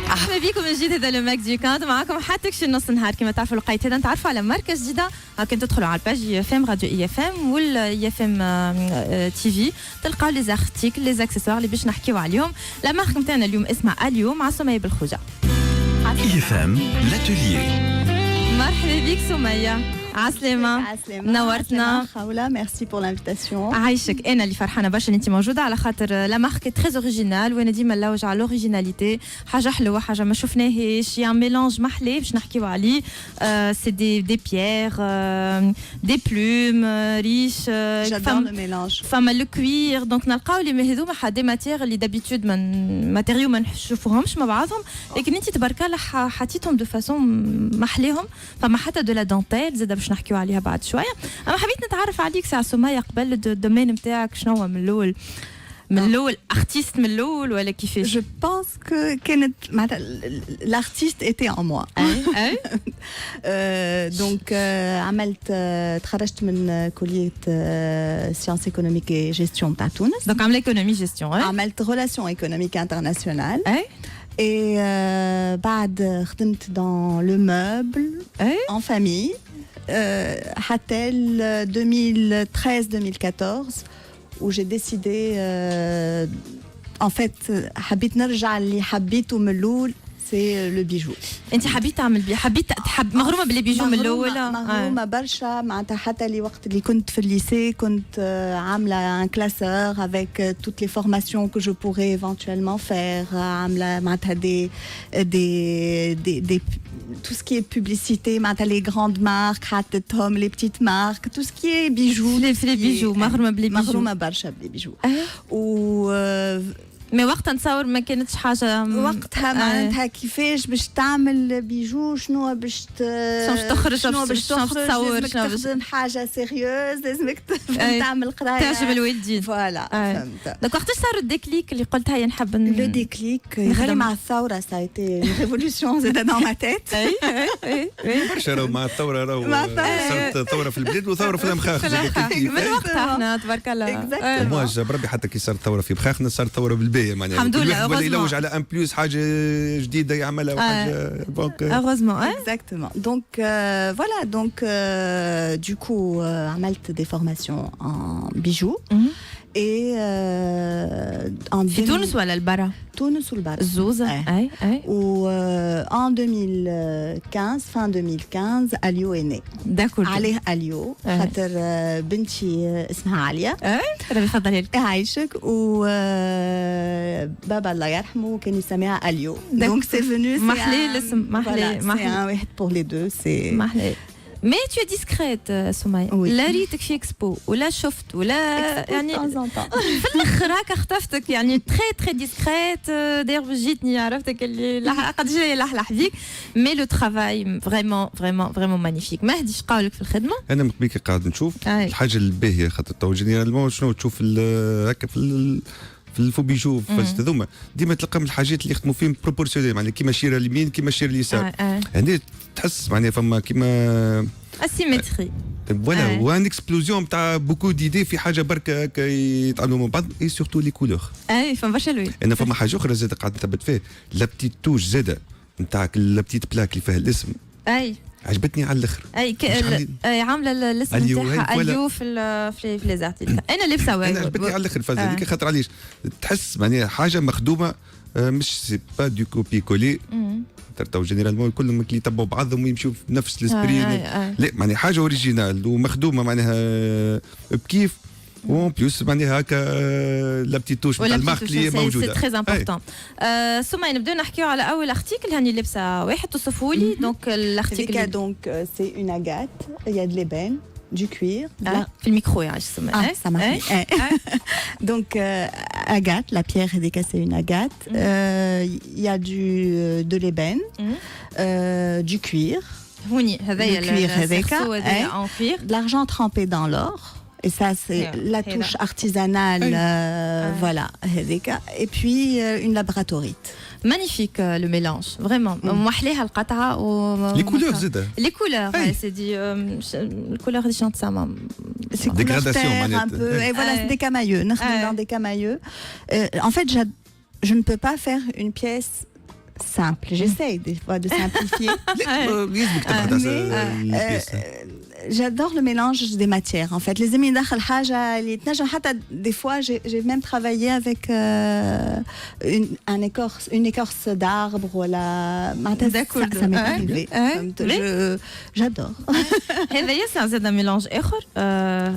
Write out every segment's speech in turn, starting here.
اهلا بكم من جديد. هذا الماك دي كانت معكم حتى كشي نص النهار كما تعرفوا الوقيته هذا نتعرفوا على مركز جديده. كنت تدخلوا على الباج اي اف ام راديو اي اف ام ولا اي اف ام تي في تلقاو لي زارتيكل لي اكسسوار اللي باش نحكيو عليهم. لا مارك نتاعنا اليوم اسمها اليوم مع سميه بالخوجه. اي اف ام لاتوليي. مرحبا بك سميه. عسلامة نورتنا خوله. ميرسي بور لانفيتاسيون. عايشك. انا اللي فرحانه برشا اللي انت موجوده على خاطر لا مارك تري اوريجينال وانا ديما نلوج على الاوريجيناليتي. حاجه حلوه حاجه ما شفناهاش يا ميلانج محلي باش نحكيو عليه. سي دي بيير دي بلوم ريش. جادور لو ميلانج. فما لو كوير دونك نلقاو لي هذوما دي ماتير اللي دابيتود من ماتيريو ما نشوفوهمش مع بعضهم لكن انت تبارك الله حطيتهم دو فاسون محليهم. فما حتى دو لا دونتيل زاد باش نحكيو عليها بعد شويه. انا حبيت نتعرف عليك ساعه سميه قبل الدومين نتاعك شنو هو من الاول ارتيست من الاول ولا كيفاش؟ جو بونس كو كانت l'artiste était en moi. دونك عملت تخرجت من كليه سيانس ايكونوميك اي جيستيون تاع تونس. دونك عملت ايكونومي جيستيون. عملت ريلاسيون ايكونوميك انترناسيونال. Et بعد خدمت dans le meuble en famille حتى 2013-2014 où j'ai décidé en fait حبيت نرجع اللي حبيته من الأول سي لو بيجو. انت حبيت تعمل حبيت مغرومه باللي بيجو من الاول. مغرومه برشا معناتها حتى اللي وقت اللي كنت في الليسي كنت عامله ان كلاسور افيك توت لي فورماسيون كو جو بوري ايفونتويلمون فير. عامله معناتها دي tout ce qui est publicité معناتها لي غراند مارك حطيتهم لي بتيت مارك tout ce qui est بيجو. لي بيجو مغرومه باللي بيجو. مغرومه برشا باللي بيجو. و مي وقتها نتصور ما كانتش حاجه وقتها معناتها كيفاش باش تعمل بيجو شنو باش تخرج شنو باش تصور لازمك تخدم حاجه سيريوز لازمك تعمل قرايه تعجب الوالدين. فوالا فهمت. دونك وقتاش صار الديكليك اللي قلت هيا نحب لو ديكليك غير مع الثوره سا ايتي ريفولوسيون زاد دون ما تيت. برشا راهو مع الثوره راهو صارت ثوره في البلاد وثوره في الامخاخ من وقتها احنا تبارك الله. موا جاب ربي حتى كي صارت ثوره في بخاخنا صارت ثوره بالباهيه معناها الحمد لله. ولا يلوج على ان بلوس حاجه جديده يعملها وحاجه دونك heureusement exactement. Donc voilà donc du coup عملت des formations en bijoux et en في تونس ولا البرا؟ تونس والبرا الزوزة. اي و en 2015 fin 2015 اليو اني داكور عليه اليو خاطر بنتي اسمها عليا. ربي يفضل لك. عايشك. و بابا الله يرحمه كان يسميها اليو دونك سي فينو محلي الاسم محلي سي ان واحد بور لي دو سي محلي. مي تو ديسكريت سمية. لا ريتك في اكسبو ولا شفت ولا يعني في الاخر هكا خطفتك يعني تري تري ديسكريت. داير جيتني عرفتك اللي قد جاي لحلح فيك مي لو ترافاي فريمون فريمون فريمون مانيفيك. ما هديش قولك في الخدمه. انا من قبيل قاعد نشوف الحاجه الباهيه خاطر تو جينيرالمون شنو تشوف هكا في الفوبيجو في هذوما ديما تلقى من الحاجات اللي يخدموا فيهم بروبورسيونيل معناها كيما الشيره اليمين كيما الشيره اليسار. يعني تحس معناها فما كيما اسيمتري فوالا وان اكسبلوزيون تاع بوكو ديدي في حاجه بركه هكا يتعاملوا مع بعض اي سورتو لي كولور. فما برشا لوين. انا فما حاجه اخرى زاد قاعد نثبت فيه لا بتيت توش زاده نتاعك لا بتيت بلاك اللي فيها الاسم. عجبتني على الاخر. عامله الاسم نتاعها اليو في لي زارتيكل. انا لابسه واجد. انا عجبتني على الاخر فاز هذيك خاطر علاش تحس معناها حاجه مخدومه مش سي با دو كوبي كولي. تو جينيرالمون الكل اللي يتبعوا بعضهم ويمشوا في نفس السبري. لا معناها حاجه اوريجينال ومخدومه معناها بكيف وان بلوس معناها هكا لا بتيت توش نتاع المارك اللي موجوده. سي تري امبورطون. سمية نبداو نحكيو على اول ارتيكل هاني لابسه واحد توصفوا لي. دونك الارتيكل دونك سي اون اغات يا د ليبان du cuir. في الميكرو يا سمية. ça marche. Donc agate, la pierre c'est une agate. Il y a de l'ébène, du cuir. هوني هذايا الكوير هذاك. en cuir. De l'argent trempé dans l'or. Et ça, c'est la touche artisanale. Voilà, et puis une labradorite. Magnifique le mélange, vraiment. محليها القطعة و les couleurs زيدا. Les couleurs, c'est dit les couleurs des chants ça. C'est dégradation un peu. Et voilà, c'est des camailleux. Dans des camailleux. En fait, je ne peux pas faire une pièce simple. J'essaye des fois de simplifier. يلزمك تبحث على J'adore le mélange des matières. En fait, les amis داخل حاجة اللي تنجم حتى des fois j'ai même travaillé avec une écorce d'arbre ولا ça m'est arrivé. J'adore. هذا ياسر زاد ميلانج اخر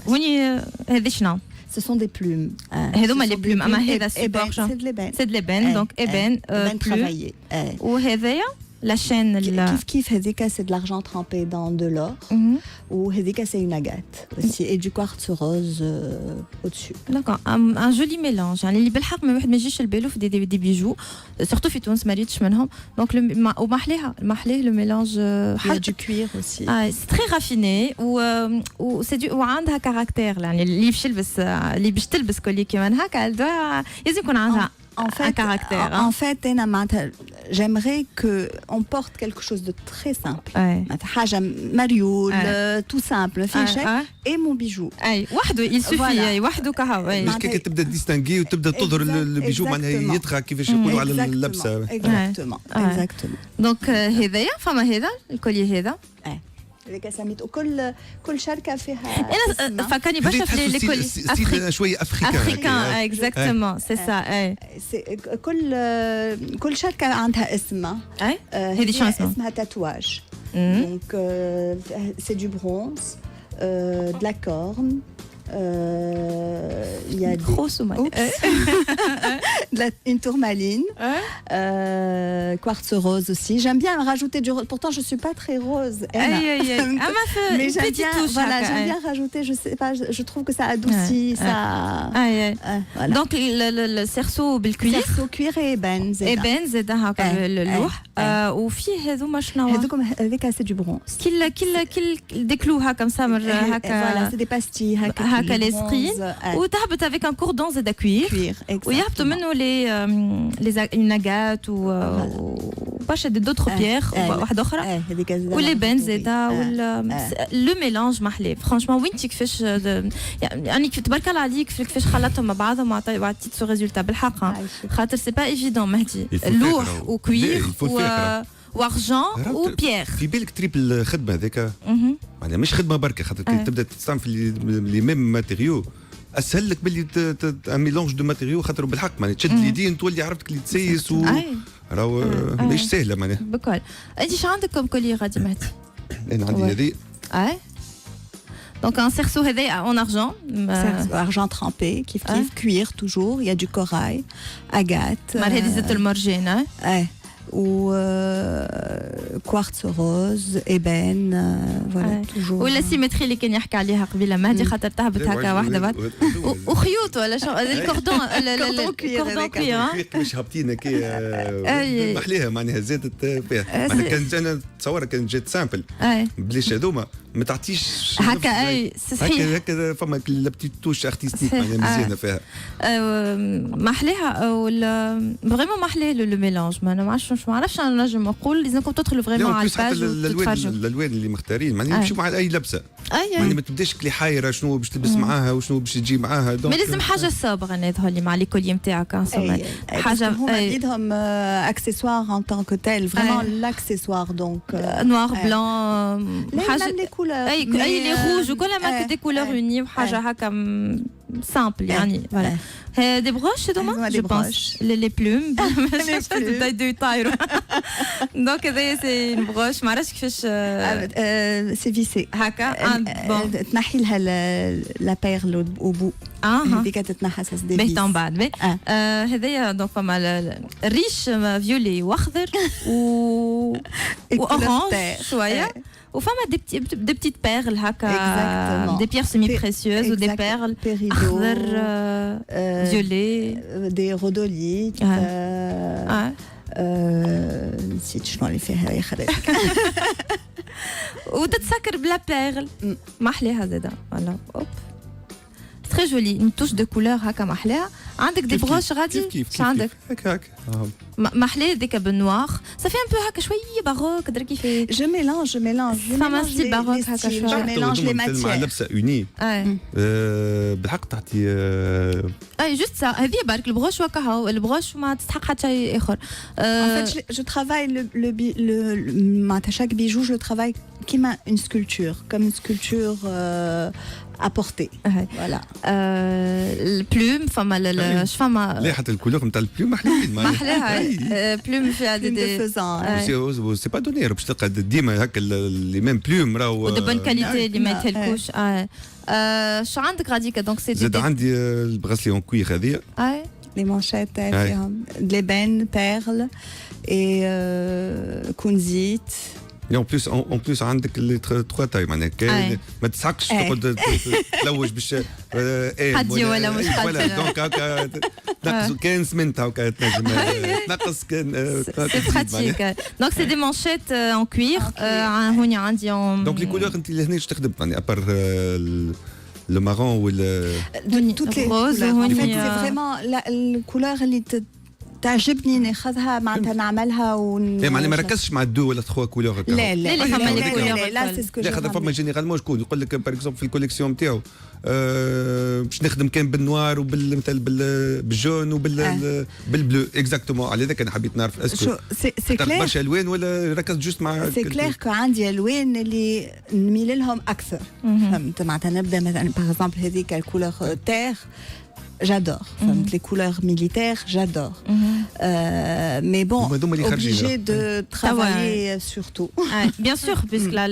وين هذه شنو؟ Ce sont des plumes. هذوما les plumes اما هذا c'est de l'ébène. C'est de l'ébène donc ébène travaillé. وهذايا la chaîne كيف هذيك c'est de l'argent trempé dans de l'or وهذيك c'est une agate aussi et du quartz rose au-dessus. D'accord, un joli mélange يعني اللي بالحق ما واحد ما يجيش البالو في دي بيجو surtout في تونس ما ريتش منهم دونك ومحليها le mélange il y a du cuir aussi. c'est très raffiné و c'est وعندها كاركتير يعني اللي باش يلبس اللي باش تلبس كولي كيما هكا لازم يكون عندها un caractère. En fait, j'aimerais qu'on porte quelque chose de très simple. حاجة مريول, tout simple, et mon bijou. وحده il suffit, وحده كهو. مش كي تبدا ديستانغي وتبدا تظهر البيجو معناها يطغى كيفاش يقولوا على اللبسة. Exactement. Donc هذايا فما هذا الكولي هذا. هذيك سميت كل شركه فيها انا فكاني برشا في لي كولي افريكان شويه افريكان اكزاكتومون سي سا كل شركه عندها اسمها هذه شنو اسمها تاتواج دونك سي دو برونز de la corne il y a une tourmaline, quartz rose aussi. J'aime bien rajouter du rose. Pourtant, je suis pas très rose. Mais j'aime bien, j'aime bien rajouter. Je sais pas. Je trouve que ça adoucit. Voilà. Donc le cerceau بالcuir. Cerceau cuir et ébène. ébène زاد هكا اللوح. وفيه هذوما شنو؟ هذوك c'est du bronze. كل ديكلوها comme ça هكا. Voilà, c'est des pastilles هكا. هكا لسقين وتهبط avec un cordon زاد cuir ويهبطوا منه les agates وبرشا d'autres pierres واحدة أخرى واللبن زادا لو ميلانج محلي فرانشمون وين كيفاش يعني تبارك الله عليك كيفاش خلطتهم مع بعضهم وعطيت سو ريزولتا بالحق خاطر سي با ايفيدون مهدي لوح وكوير وارجون وبيير في بالك تريب الخدمه هذيك معناها مش خدمه بركه خاطر كي تبدا تستعمل في لي ميم ماتيريو اسهل لك باللي ميلونج دو ماتيريو خاطر بالحق معناها تشد اليدين تولي عرفتك اللي تسيس راهو ماهيش سهله معناها بكل انت شو عندك كم كولي غادي مهدي؟ انا عندي هذه Donc un cerceau en argent. Argent trempé, cuir toujours. Il y a du corail, agate. هذه المرجان. ou quartz rose, ébène, voilà toujours. ولا السيمتري اللي كان يحكي عليها قبيله مهدي خاطر تهبط هكا واحده وخيوط ولا شو الكوردون الكوردون كوير مش هابطين كي محليها معناها زادت فيها معناها كان انا تصور كان جات سامبل بليش هذوما ما تعطيش هكا صحيح هكا فما لابتي توش ارتستيك معناها مزيانه فيها محليها ولا فريمون محليه لو ميلانج ما نعرفش انا نجم نقول لازمكم تدخلوا فريمون على الباج وتتفرجوا الالوان اللي مختارين معناها يمشيو مع اي لبسه يعني ما تبداش كلي حايره شنو باش تلبس معاها وشنو باش تجي معاها ما لازم حاجه صابغه نظهر لي مع لي كولي نتاعك حاجه هما يدهم اكسسوار ان طون كو تيل فريمون لاكسسوار دونك نوار بلان حاجه اي لي روج وكل ما دي كولور اوني وحاجه هكا سامبل يعني فوالا دي بروش هذوما جو بونس لي بلوم داي طايروا دونك هذايا سي بروش ما عرفتش كيفاش سي فيسي هكا تنحي لها لا بيرل او بو هذيك تتنحى ساس دي بيت من بعد هذايا دونك فما الريش فيولي واخضر واورانج شويه وفما des petites perles هكا des pierres semi-précieuses ou des perles أخضر violet des rhodolites نسيت شنو اللي فيها يا خريتك وتتسكر بلا بيرل محليها زادا فوالا اوب تري جولي une touche de couleur هكا محلاها عندك دي بروش غادي كيف عندك هكا محلي ديك بالنوار صافي ان بو هكا شويه باروك درا كيفاش جو ميلانج فما ستيل باروك هكا شويه جو ميلانج لي ماتيير مع لبسه اوني بالحق تعطي اي جوست سا هذه برك البروش وكاهو البروش ما تستحق حتى شيء اخر En fait, je travaille chaque bijou, je le travaille comme une sculpture à porter. Voilà. البلوم فما فما لا حتى الكولور نتاع البلوم محلوين محلاها بلوم فيها دي فيزان سي با دوني باش تلقى ديما هكا لي ميم بلوم راهو ودو بون كاليتي اللي ما يتهلكوش شو عندك غاديكا دونك سي زاد عندي البغاسلي اون كوير هذيا les manchettes de l'ébène, perles et kunzit. Et en plus عندك لي 3 تاي معناها كاين ما تسحقش تقعد تلوج باش حدي ولا مش حدي ولا دونك هكا نقص كاين سمنت هكا تنجم تنقص كان سي براتيك دونك سي دي مانشيت ان كوير هوني عندي دونك لي كولور انت اللي هنا تخدم يعني ابار le marron ou toutes les roses en fait c'est vraiment la couleur اللي تعجبني ناخذها معناتها نعملها لا معناها ما ركزش مع الدو ولا 3 كولور هكا لا فما لي كولور لا سي سكو لا خاطر فما جينيرالمون شكون يقول لك باغ اكزومبل في الكوليكسيون نتاعو باش نخدم كان بالنوار مثلا بالجون بالبلو اكزاكتومون على هذاك انا حبيت نعرف اسكو سي كلير برشا الوان ولا ركزت جوست مع سي كلير كو عندي الوان اللي نميل لهم اكثر فهمت معناتها نبدا مثلا باغ اكزومبل هذيك الكولور تير j'adore. Les couleurs militaires, j'adore. Mais bon, obligé de travailler surtout. Bien sûr, puisque là,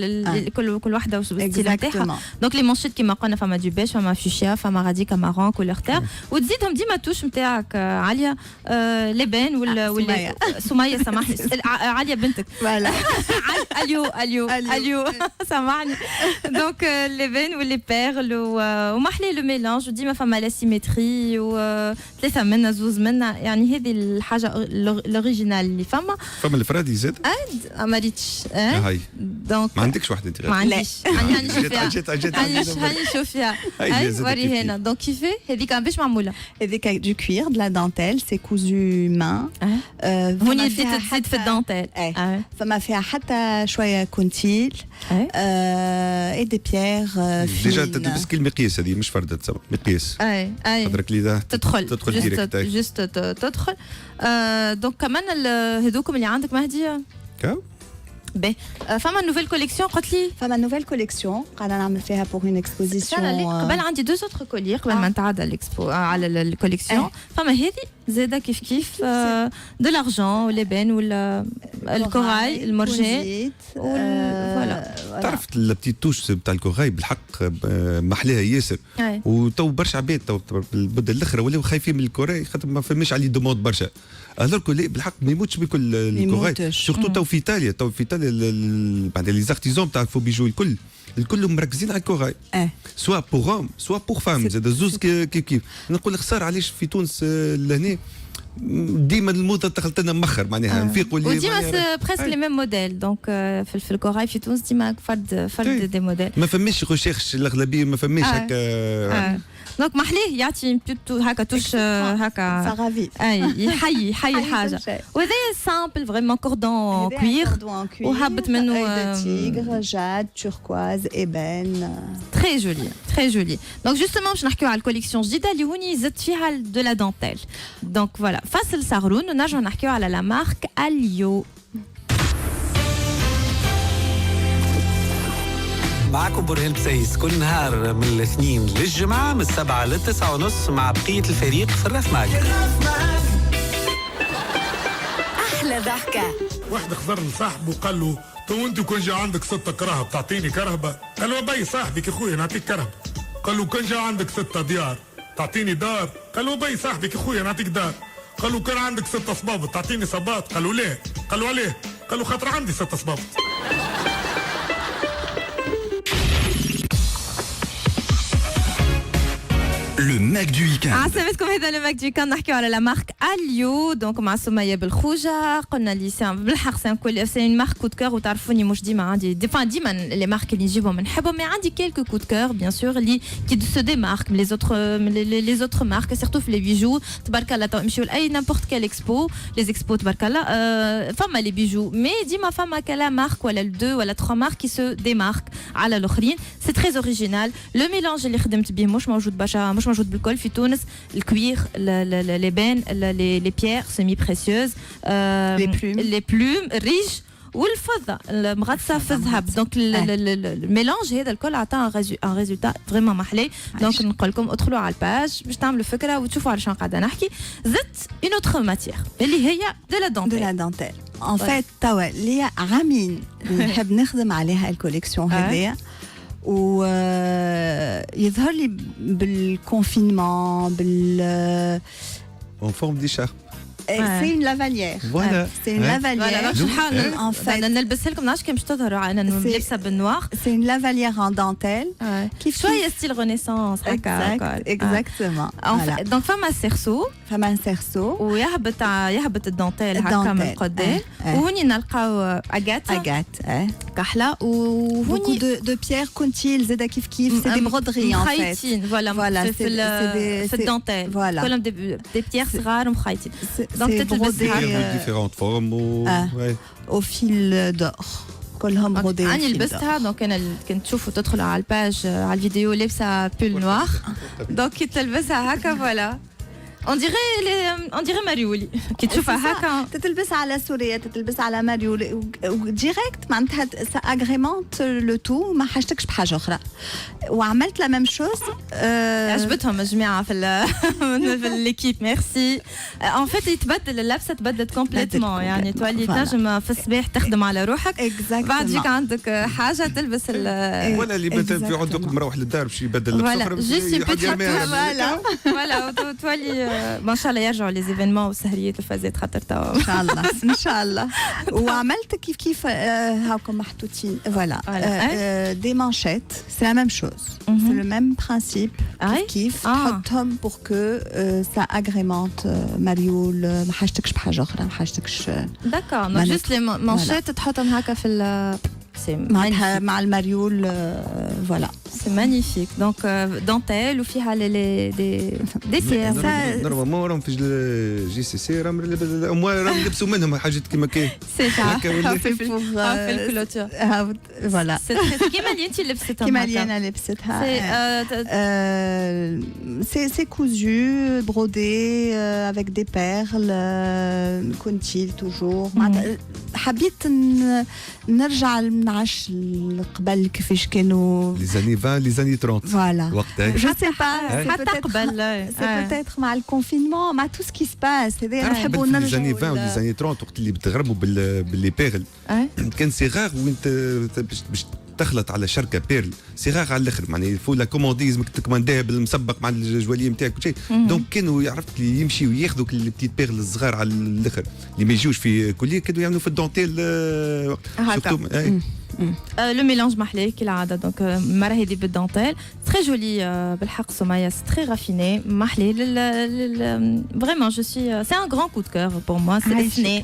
كل واحدة والستيل نتاعها. Donc les manchettes كيما قلنا فما دو بيج، فما فوشيا، فما غاديكا مارون كولور تير، وتزيدهم ديما توش نتاعك عالية لبان ولا سمية سامحني عالية بنتك. Voilà. اليو سامحني. Donc لبان واللي بيرل ومحلي لو ميلانج وديما فما لا سيمتري وثلاثة منا زوز منا يعني هذه الحاجة الأوريجينال اللي فما الفرادي زاد؟ ما ريتش هاي دونك ما عندكش واحدة انت؟ ما عنديش هاني نشوف فيها هاي وري هنا دونك كيفاه هذيك باش معمولة هذيك دو كوير دو لا دانتيل سي كوزو مان هوني بديت تزيد في الدانتيل فما فيها حتى شوية كونتيل اي دي بيير ديجا تلبس كل مقياس هذه مش فردة تسمى مقياس قدرك لي تدخل ديريكت جست تدخل دونك كمان هذوكم اللي عندك مهدي كاو باهي فما نوفيل كوليكسيون قلت لي فما نوفيل كوليكسيون قاعده نعمل فيها بور اون اكسبوزيسيون قبل عندي دو اوتر كولير قبل ما نتعدى الاكسبو على الكوليكسيون فما هذه زاده كيف دو لارجون ولبان ولا الكوراي المرجان فوالا تعرف البتي توش تاع الكوراي بالحق محلاها ياسر وتو برشا عباد تو البدل الاخرى ولاو خايفين من الكوراي خاطر ما فماش عليه دوموند برشا الوغ بالحق ما يموتش بكل الكوراي سورتو تو في ايطاليا بعد لي زارتيزون تاع الفو بيجو الكل مركزين على الكوراي سوا بور هوم سوا بور فام زاد الزوز كيف نقول خساره علاش في تونس لهنا ديما الموضه دخلت لنا مخر معناها نفيقوا اللي وديما بريسك لي ميم موديل دونك في الكوراي في تونس ديما فرد دي موديل ما فماش ريشيرش الاغلبيه ما فماش هكا دونك محليه يعطي هكا توش هكا صغافي يحيي الحاجه وهذا سامبل فريمون كوردون كوير وهبط منه تيغر جاد توركواز ايبان تري جولي دونك جوستومون باش نحكيو على الكوليكسيون جديده اللي هوني زدت فيها دو لا دونتيل دونك فوالا فاصل صغرون ونرجعوا نحكيو على لا مارك اليو معكم برهان بسيس كل نهار من الاثنين للجمعة من 7 ل 9:30 مع بقية الفريق في الرفماج. أحلى ضحكة. واحد خضر لصاحبه وقال له تو انت كان جا عندك 6 كرهب تعطيني كرهبة؟ قال له بي صاحبك يا خويا نعطيك كرهبة. قال له كان جا عندك 6 ديار تعطيني دار؟ قال له بي صاحبك يا خويا نعطيك دار. قال له كان عندك 6 صبابط تعطيني صباط؟ قال له ليه؟ قال له عليه؟ قال له خاطر عندي 6 صبابط. Le Mac du week-end. عسلامتكم هذا الماك دو ويكاند نحكيو على لا مارك اليو دونك مع سمية بالخوجة قلنا لي بالحق سي اون مارك كود كور وتعرفوني مش ديما عندي ديما لي مارك اللي نجيبهم نحبهم مي عندي كيلكو كود كور بيان سور اللي كي سو ديمارك لي زوتر مارك سيرتو في لي بيجو تبارك الله نمشيو لاي نيمبورت كال اكسبو لي اكسبو تبارك الله فما لي بيجو مي ديما فما كلا مارك ولا دو ولا 3 مارك كي سو ديمارك على الاخرين سي تري اوريجينال لو ميلانج اللي خدمت به مش موجود برشا مش موجود بالكل في تونس الكوير لي بان لي بيير سيمي بريسيوز لي بلوم الريج والفضه المغطسه في الذهب دونك الميلانج هذا الكل عطى ان ريزولتا فريمون محلي دونك نقول لكم ادخلوا على الباج باش تعملوا فكره وتشوفوا على شنو قاعده نحكي زدت اون اوتر ماتيير اللي هي دو لا دونتيل ان فيت توا اللي عامين نحب نخدم عليها الكوليكسيون هذيا ويظهر لي بالكونفينمون en forme d'écharpe. C'est une lavalière. Voilà. C'est une lavalière. En fait, نلبسها لكم نعرفش كيف باش تظهروا انا لابسه بالنوار. C'est une lavalière en dentelle. كيف شويه ستيل رينيسانس هكا. Exactement. Donc فما سيرسو. فما سيرسو. ويهبط الدونتيل هكا من قدام. وهوني نلقاو اغات. كحله وهوني دو بيير كونتيل زاده كيف سي دي برودري ان فيت. فوالا في الدونتيل. كلهم دي بيير صغار مخيطين. Donc c'est de différentes formes au fil d'or. كلهم برودي. أنا لبستها دونك أنا كنت تشوفوا تدخلوا على الباج على الفيديو لابسة بول نوار دونك كي تلبسها هكا فوالا on dirait مريولي كي تشوفها هكا تتلبس على سوريا تتلبس على مريولي وديريكت معناتها اغريمونت لو تو ما حاجتكش بحاجه اخرى وعملت لا ميم شوز عجبتهم الجماعه في ليكيب ميرسي ان فيت يتبدل اللبسه تبدلت كومبليتمون يعني تولي تنجم في الصباح تخدم على روحك بعد يجيك عندك حاجه تلبس ولا اللي مثلا في عندك مروح للدار باش يبدل اللبسه اخرى فوالا تولي ما شاء الله يرجعوا لي زيفينمون والسهريات الفازات خاطر توا ان شاء الله ان شاء الله وعملت كيف هاكم محطوطين فوالا دي مانشيت سي لا ميم شوز سي لو ميم برانسيب كيف تحطهم بور كو سا اغريمونت مريول ما حاجتكش بحاجه اخرى ما حاجتكش داكور جوست لي مانشيت تحطهم هكا في مع المريول فوالا سي مانيفيك دونك دونتيل وفيها دي بيير نورمالمون راهم في الجي سي سي راهم لبسوا منهم حاجات كيما كاين سي في الكلوتور فوالا كيما اللي انت لبستها كيما اللي انا لبستها سي كوزو برودي افيك دي بيرل كونتيل توجور حبيت نرجع نعش قبل كيفاش كانوا لي زاني 20 لي زاني 30 فوالا وقتها جو سي با حتى قبل سي بوتيتر مع الكونفينمون مع تو سكي سباس هذا نحبوا نرجعوا لي زاني 20 ولي زاني 30 وقت اللي بتغربوا باللي بيرل كان صغار وانت باش تخلط على شركه بيرل صغار على الاخر معناها فو لا كومونديز تكمانديها بالمسبق مع الجواليه نتاعك وشيء دونك كانوا يعرفك اللي يمشيوا ياخذوا لي بتيت بيرل الصغار على الاخر اللي ما يجوش في كليه كانوا يعملوا في الدونتيل لو ميلانج محلي كالعاده دونك المره هذه بالدونتيل تري جولي بالحق سمية سي تري رافيني محلي فريمون جو سي سي ان غران كود كور بور موا سي سني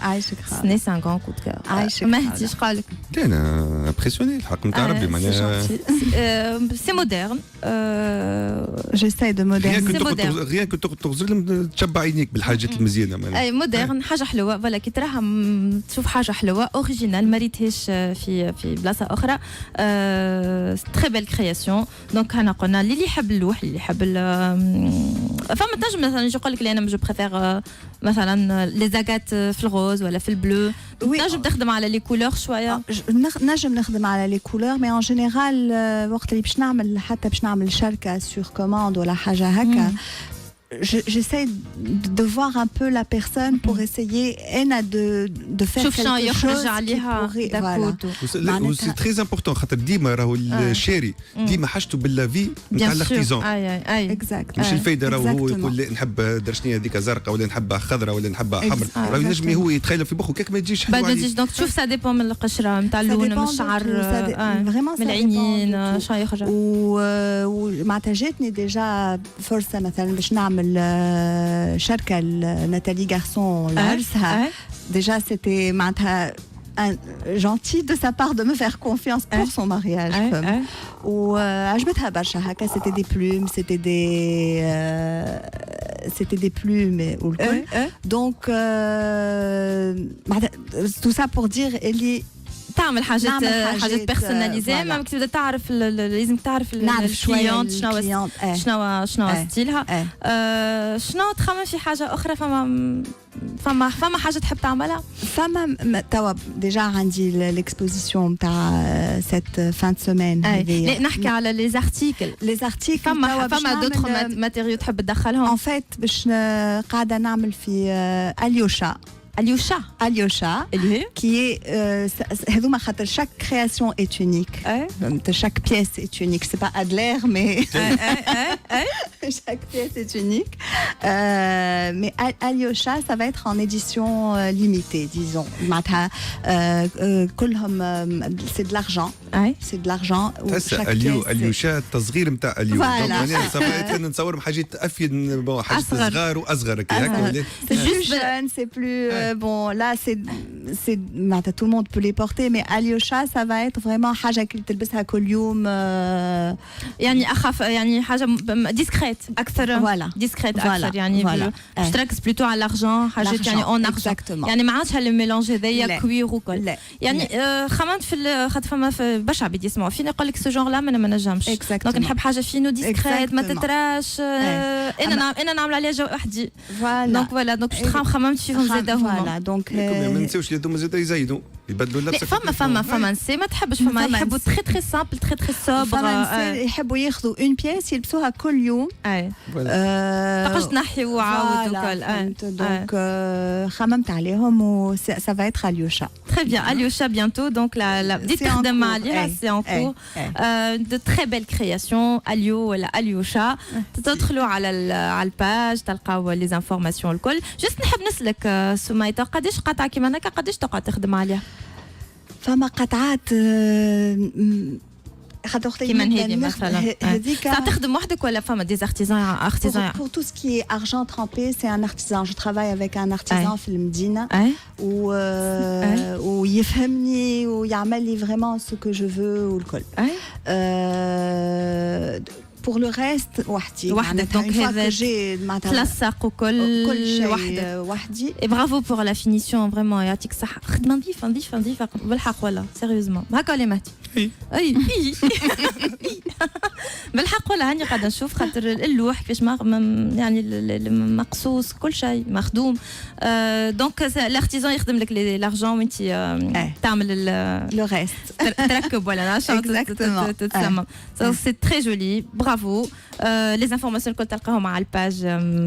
سي ان غران كود كور مهدي اش قالك؟ لا انا امبرسيوني الحق نتاع ربي معناها سي مودرن جيساي دو مودرن غير كنت تغزر لهم تشبع عينيك بالحاجات المزيانه معناها اي مودرن حاجه حلوه فوالا كي تراها تشوف حاجه حلوه اوريجينال ما ريتهاش في بلاصه اخرى تري بيل كرياسيون دونك انا قلنا اللي يحب اللوح اللي يحب فما تنجم مثلا يقول لك انا جو بريفير مثلا لي زاغات في الغوز ولا في البلو نجم تخدم على لي كولور شويه نجم نخدم على لي كولور مي ان جينيرال وقت اللي باش نعمل حتى باش نعمل شركه سور كوموند ولا حاجه هكا j'essaie de voir un peu la personne pour essayer de faire quelque chose qui pourrait... C'est très important خاطر ديما راهو الشاري ديما حاجته باللافي نتاع الارتيزون. Exact. مش الفايده راهو هو يقول لا نحب درشنيه هذيك زرقاء ولا نحبها خضراء ولا نحبها حمر، راهو ينجم هو يتخيل في مخه كيك ما تجيش حلوه. ما تجيش دونك تشوف سا ديبون من القشره نتاع اللون من الشعر من العينين شنو يخرج. ومعناتها جاتني ديجا فرصه مثلا باش نعمل شركه ناتالي غارسون لعرسها. Déjà, c'était gentil de sa part de me faire confiance pour son mariage. Ou عجبتها برشا هكا. C'était des plumes, c'était des plumes والكل. Donc tout ça pour dire اللي تعمل حاجات بيرسوناليزي. ما تبدا تعرف لازم تعرف الكليونت شنو ستيلها. شنو تخمم في حاجه اخرى؟ فما حاجه تحب تعملها؟ فما توا ديجا عندي l'exposition تاع cette fin de semaine. لا نحكي على لي زارتيكل. فما دوتر ماتيريو تحب تدخلهم؟ en fait باش قاعده نعمل في Alyosha, qui est chaque création est unique. Chaque pièce est unique. C'est pas Adler, mais chaque pièce est unique. Mais Alyosha, ça va être en édition limitée, disons. C'est de l'argent. C'est de l'argent. Alyosha, التصغير نتاع Alyo. Donc ça va نتصور حاجات أفيد حاجات صغار وأصغر كذا. C'est plus jeune, c'est plus bon là c'est tout le monde peut les porter, mais Alyosha ça va être vraiment حاجة اللي تلبسها كل يوم. يعني أخف يعني حاجة ديسكريت أكثر. ديسكريت أكثر يعني باش تركز بلوتو على الأرجون حاجات يعني أون أرجون. يعني ما عادش هالميلانج هذايا كوير وكل. يعني خمنت في خاطر فما برشا عباد يسمعوا فيني يقول لك سو جونغ لا ما نجمش. دونك نحب حاجة فينو ديسكريت ما تتراش. أنا نعمل عليها جو وحدي. دونك فوالا دونك خممت فيهم زاده هما. دونك ما ننساوش اللي هذوما زاده يزيدوا يبدلوا اللبسه. فما نسي ما تحبش. فما يحبوا تري تري سامبل تري تري صوبر. فما يحبوا ياخذوا اون بيس يلبسوها كل يوم. تقدرش تنحي وعاود وكل. دونك خممت عليهم و ça va être Alyosha. Très bien, Alyosha bientôt. Donc la petite تخدم عليها c'est en cours. De très belles créations. Alyo ولا Alyosha. تدخلوا على الباج تلقاو لي انفورماسيون الكل. جست نحب نسلك سميتة قداش قطعة كيما هكا قداش تقعد تخدم عليها؟ فما قطعات كيما هذه مثلا تخدم وحدك ولا فما دي ارتيزان؟ Pour tout ce qui est argent trempé, c'est un artisan. Je travaille avec un artisan في المدينة ويفهمني ويعمل لي vraiment ce que je veux والكل. Pour le reste وحدي. Donc تلصق وكل وحدي. Et bravo pour la finition vraiment. يعطيك الصحة. خدمة نظيفة بالحق والله سيريوزمون. هكا ولا مهدي؟ اي بالحق والله هاني قاعده نشوف خاطر اللوح كيفاش يعني مقصوص كل شيء مخدوم. دونك الارتيزان يخدم لك لارجون وانت تعمل لو ريست تركب ولا تتسمم. سي تري جولي برافو. لي انفورماسيون الكل تلقاهم على الباج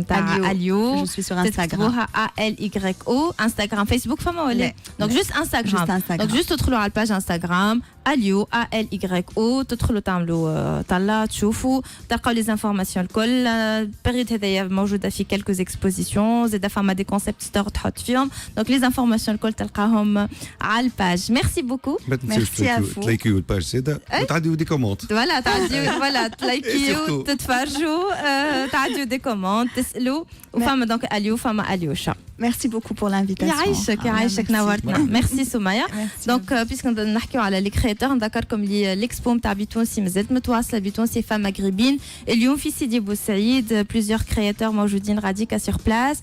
تاع اليو. جو سوي سور انستغرام ALYO انستغرام فيسبوك فما ولا دونك جوست انستغرام. دونك جوست تدخلوا على الباج انستغرام اليو ALYO تدخلوا تعملوا طلع تشوفوا تلقاو لي انفورماسيون الكل. البيريود هذايا موجوده في كلكو اكسبوزيسيون زاد فما دي كونسيبت ستور تحط فيهم. دونك لي انفورماسيون الكل تلقاهم على الباج. ميرسي بوكو. ميرسي افو. تلايكيو الباج زاده وتعديو دي كوموند. فوالا تعديو فوالا تلايكيو تتفرجوا تعديو دي كوموند تسالوا. وفما دونك اليو فما اليوشا. Merci beaucoup pour l'invitation. يعيشك نورتنا. ميرسي سمية. دونك بيسك نحكيو على لي كرياتور نذكركم لي ليكسبو نتاع بتونسي مازالت متواصله. بتونسي فام مغربين اليوم في سيدي بوسعيد. بليزيور كرياتور موجودين غاديكا سور بلاس.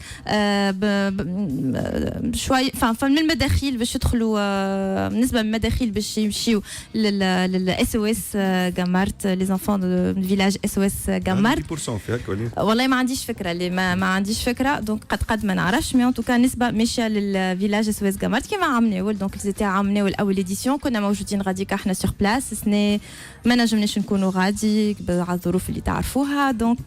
شويه من المداخيل باش يدخلوا بالنسبه للمداخيل باش يمشيو للاس او اس غامارت لي زانفون دو فيلاج اس او اس غامارت. 10% فيك ولا؟ والله ما عنديش فكره اللي ما عنديش فكره. دونك قد ما نعرفش. en tout cas نسبة ماشية للفيلاج سويس جامارت كيما عملناو دونك زيتي عملناو الأول إديسيون كنا موجودين غاديكا احنا سور بلاس سني ما نجمناش نكونوا غادي على الظروف اللي تعرفوها دونك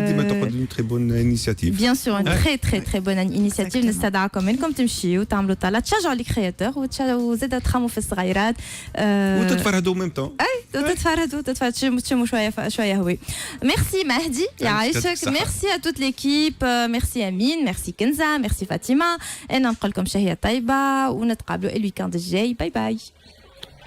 ديما تقعد une très bonne initiative. Bien sûr une très bonne initiative نستدعاكم انكم تمشيوا وتعملوا طلعات تشجعوا لي كرياتور وزيد تخموا في الصغيرات وتتفرهدوا ميم طون. اي تتفرهدوا تشموا شويه هوي. Merci Mahdi يعيشك. Merci à toute l'équipe. Merci Amine, merci Kenza, merci Fatima. انا نقول لكم شهيه طيبه ونتقابلوا الويكاند الجاي. باي باي.